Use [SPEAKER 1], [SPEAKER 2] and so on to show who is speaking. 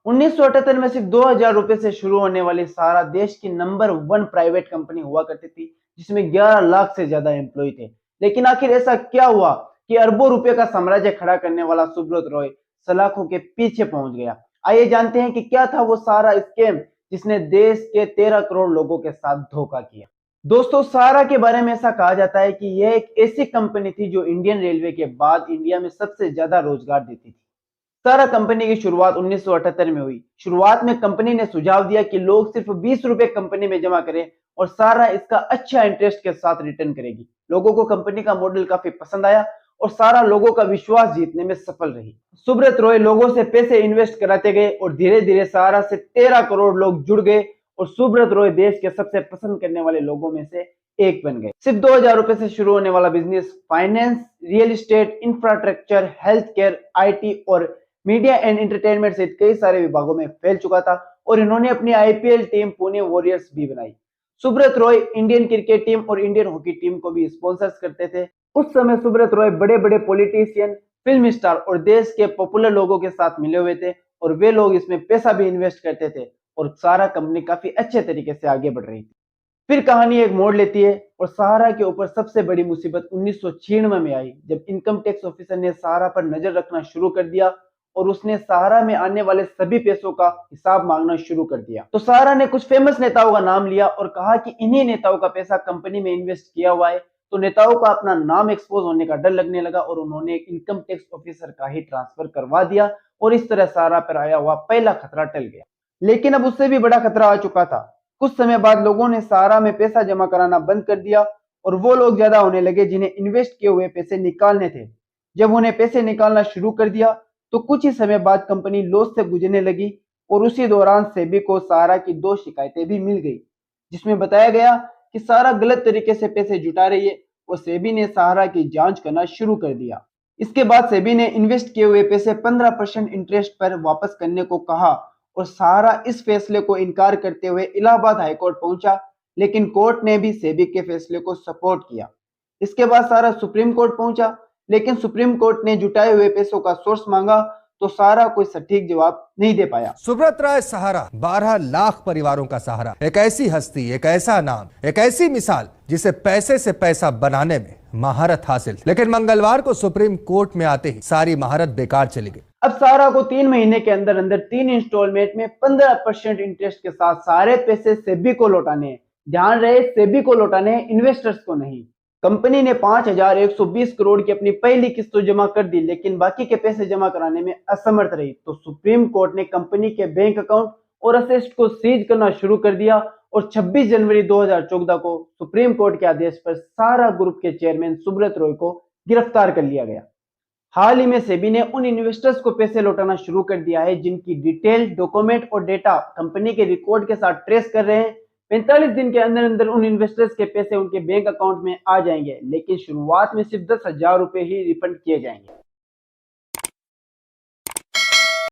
[SPEAKER 1] 1978 में सिर्फ 2000 रुपए से शुरू होने वाली सारा देश की नंबर 1 प्राइवेट कंपनी हुआ करती थी, जिसमें 11 लाख से ज्यादा एम्प्लॉय थे। लेकिन आखिर ऐसा क्या हुआ कि अरबों रुपए का साम्राज्य खड़ा करने वाला सुब्रत रॉय सलाखों के पीछे पहुंच गया। आइए जानते हैं कि क्या था वो सारा स्कैम जिसने देश के 13 करोड़ लोगों के साथ धोखा किया। दोस्तों, सारा के बारे में ऐसा कहा जाता है कि यह एक ऐसी कंपनी थी जो इंडियन रेलवे के बाद इंडिया में सबसे ज्यादा रोजगार देती थी। सारा कंपनी की शुरुआत 1978 में हुई। शुरुआत में कंपनी ने सुझाव दिया कि लोग सिर्फ 20 रुपए कंपनी में जमा करें और सारा इसका अच्छा इंटरेस्ट के साथ रिटर्न करेगी। लोगों को कंपनी का मॉडल काफी पसंद आया और सारा लोगों का विश्वास जीतने में सफल रही। सुब्रत रॉय लोगों से पैसे इन्वेस्ट कराते गए और धीरे धीरे सारा से 13 करोड़ लोग जुड़ गए और सुब्रत रॉय देश के सबसे पसंद करने वाले लोगों में से एक बन गए। सिर्फ 2000 रुपए से शुरू होने वाला business finance, real estate, infrastructure, health care, IT और मीडिया एंड एंटरटेनमेंट सहित कई सारे विभागों में फैल चुका था और इन्होंने अपनी IPL टीम पुणे वॉरियर्स भी बनाई। Subrata Roy Indian cricket team और इंडियन हॉकी टीम को भी स्पॉन्सर्स करते थे। उस समय सुब्रत रॉय बड़े बड़े पॉलिटिशियन, फिल्म स्टार और देश के पॉपुलर लोगों के साथ मिले हुए थे और वे लोग इसमें पैसा भी इन्वेस्ट करते थे और सारा कंपनी काफी अच्छे तरीके से आगे बढ़ रही थी। फिर कहानी एक मोड़ लेती है और सहारा के ऊपर सबसे बड़ी मुसीबत 1996 में आई, जब इनकम टैक्स ऑफिसर ने सहारा पर नजर रखना शुरू कर दिया और उसने सहारा में आने वाले सभी पैसों का हिसाब मांगना शुरू कर दिया। तो सहारा ने कुछ फेमस नेताओं का नाम लिया और कहा कि इन्हीं नेताओं का पैसा कंपनी में इन्वेस्ट किया हुआ है। तो नेताओं का अपना नाम एक्सपोज होने का डर लगने लगा और उन्होंने एक इनकम टैक्स ऑफिसर का ही ट्रांसफर करवा दिया और इस तरह सहारा पर आया हुआ पहला खतरा टल गया। लेकिन अब उससे भी बड़ा खतरा आ चुका था। कुछ समय बाद लोगों ने सहारा में पैसा जमा कराना बंद कर दिया और वो लोग ज्यादा होने लगे जिन्हें इन्वेस्ट किए हुए पैसे निकालने थे। जब उन्हें पैसे निकालना शुरू कर दिया तो कुछ ही समय बाद कंपनी लॉस से गुजरने लगी और उसी दौरान सेबी को सहारा की 2 शिकायतें भी मिल गई, जिसमें बताया गया कि सहारा गलत तरीके से पैसे जुटा रही है और सेबी ने सहारा की जांच करना शुरू कर दिया। इसके बाद सेबी ने इन्वेस्ट किए हुए पैसे 15% इंटरेस्ट पर वापस करने को कहा और सहारा इस फैसले को इनकार करते हुए इलाहाबाद हाईकोर्ट पहुंचा, लेकिन कोर्ट ने भी सेबी के फैसले को सपोर्ट किया। इसके बाद सहारा सुप्रीम कोर्ट पहुंचा, लेकिन सुप्रीम कोर्ट ने जुटाए हुए पैसों का सोर्स मांगा तो सहारा कोई सटीक जवाब नहीं दे पाया।
[SPEAKER 2] सुब्रत रॉय सहारा 12 लाख परिवारों का सहारा, एक ऐसी हस्ती, एक ऐसा नाम, एक ऐसी मिसाल जिसे पैसे से पैसा बनाने में महारत हासिल। लेकिन मंगलवार को सुप्रीम कोर्ट में आते ही सारी महारत बेकार चली गई।
[SPEAKER 1] अब सहारा को 3 महीने के अंदर अंदर 3 इंस्टॉलमेंट में 15% इंटरेस्ट के साथ सारे पैसे सेबी को लौटाने हैं। ध्यान रहे, सेबी को लौटाने हैं, इन्वेस्टर्स को नहीं। कंपनी ने 5120 करोड़ की अपनी पहली किस्त तो जमा कर दी, लेकिन बाकी के पैसे जमा कराने में असमर्थ रही। तो सुप्रीम कोर्ट ने कंपनी के बैंक अकाउंट और असेट्स को सीज करना शुरू कर दिया और 26 जनवरी 2014 को सुप्रीम कोर्ट के आदेश पर सहारा ग्रुप के चेयरमैन सुब्रत रॉय को गिरफ्तार कर लिया गया। हाल ही में सेबी ने उन इन्वेस्टर्स को पैसे लौटाना शुरू कर दिया है जिनकी डिटेल, डॉक्यूमेंट और डेटा कंपनी के रिकॉर्ड के साथ ट्रेस कर रहे हैं। 45 दिन के अंदर अंदर उन इन्वेस्टर्स के पैसे उनके बैंक अकाउंट में आ जाएंगे, लेकिन शुरुआत में सिर्फ 10,000 रुपए ही रिफंड किए जाएंगे।